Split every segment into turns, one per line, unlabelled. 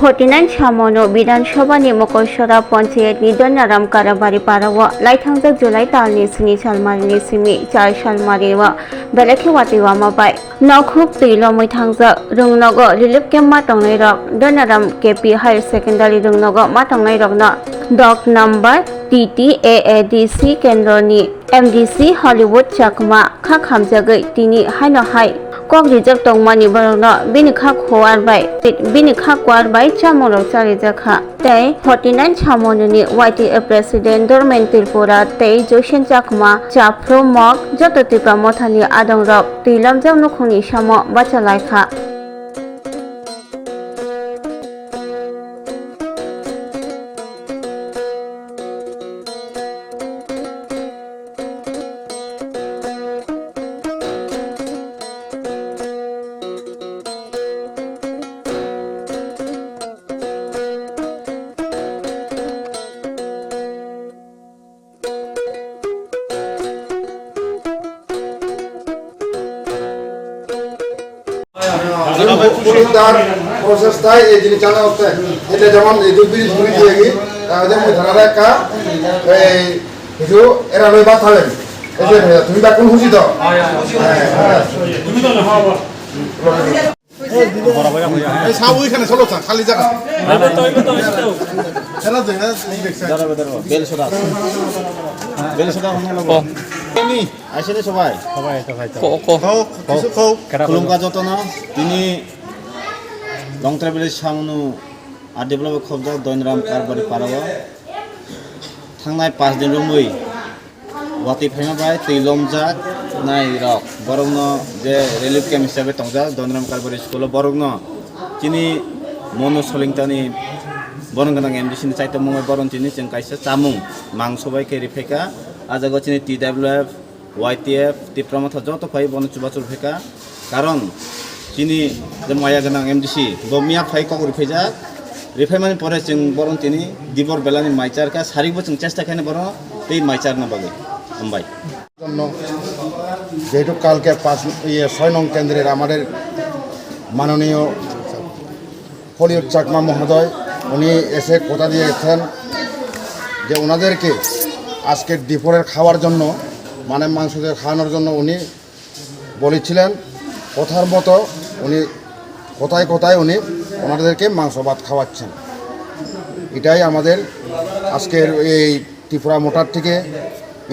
49 সামনো বিধানসভাनि मकरसरा पन्चायतनि दोनाराम काराबारि पाराव लाइथांजक जुलाइ तालनि 7 सालमारिनि सिमि 4 सालमारिवा बेलेखेवातिवा माबाय नखुब तैलो मैथांजक रुंनग relief camp मातंनाय रक दोनाराम केपि हायर सेकेन्डारि रुंनग मातंनाय रकनो डक नम्बर TTAADC केन्द्रनि MDC हलिउड चाकमा खा खामजागै तिनि हायनो हाय कक रिजक तंमानि बरनो बिनिखा खवारबाय चामोलो चारि जखा तै 49 सामोननि YTA प्रेसिडेंट डरमेन त्रिपुरा तै जोसेन चाकमा चाफ्रो मक जततिपा मथानि आदंरक तैलामजम नुखुनि सामो बाचालायखा
পুলিশদার প্রসেসটাই এই জিনিস জানা হচ্ছে এটা যেমন এই দুর্বিধি ঘুরে দিয়ে গিয়ে যেমন ধারা একটা এই কিছু এরা লই বাত হবেন তুমি বা কোন খুশি তো তুমি তো না হবা এই সাবু এখানে চলো খালি জায়গা চলো তো বেল সোদা নি আসলে সবাই খুলুমকা যতন তিনি লং ট্রাভেলের সামনে আর ডেভেলপ খবর দৈনরাম কারবারি পারাবা थांनाय 5 दिन रमै वाति फैमाबाय तैलमजाक नाय रक बरंनो जे रिलिफ केम्प हिसाबै तंजा दनराम कारबारि स्कुल बरंनो तिनि मनो सलिंतानि बरंगनां एमडीसी नि चाइता मुंगाय बरन तिनि जों कायसा चामुं मांसबाय केरि फेका आजागो तिनि TWF YTF तिप्रमाथा जत फाय बन चुबाचुर फेका कारण तिनि जे माया गोनां एमडीसी बमिया फाय कगरि फैजा रिफाइमानि परे जों बरन तिनि दिबर बेलानि माइचारका सारिबो जों चेष्टा खायनो बरन बै माइचारना बागै हामबाय
যেহেতু কালকে 6 নং কেন্দ্রের আমাদের মাননীয় হলিউড চাকমা মহোদয় উনি এসে কথা দিয়েছেন যে ওনাদেরকে আজকের দুপুরের খাওয়ার জন্য মানে মাংস দিয়ে খাওয়ানোর জন্য উনি বলেছিলেন কথার মতো উনি কোথায় কোথায় উনি ওনাদেরকে মাংস ভাত খাওয়াচ্ছেন এটাই আমাদের আজকের এই ত্রিপুরা মোটর থেকে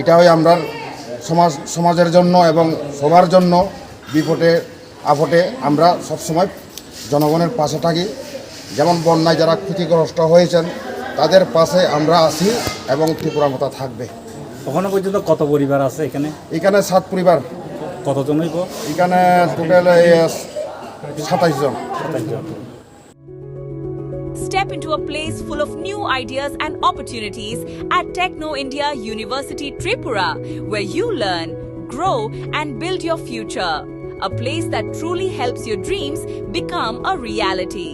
এটাই আমরা সমাজের জন্য এবং সবার জন্য বিপদে আপদে আমরা সবসময় জনগণের পাশে থাকি যেমন বন্যায় যারা ক্ষতিগ্রস্ত হয়েছেন তাদের পাশে আমরা আছি এবং ত্রিপুরা মোটা থাকবে
ওখানে পর্যন্ত কত পরিবার আছে এখানে
এখানে 7 পরিবার
কতজন হইব
এখানে টোটাল 27 জন
Step into a place full of new ideas and opportunities at Techno India University Tripura, where you learn, grow and build your future. A place that truly helps your dreams become a reality.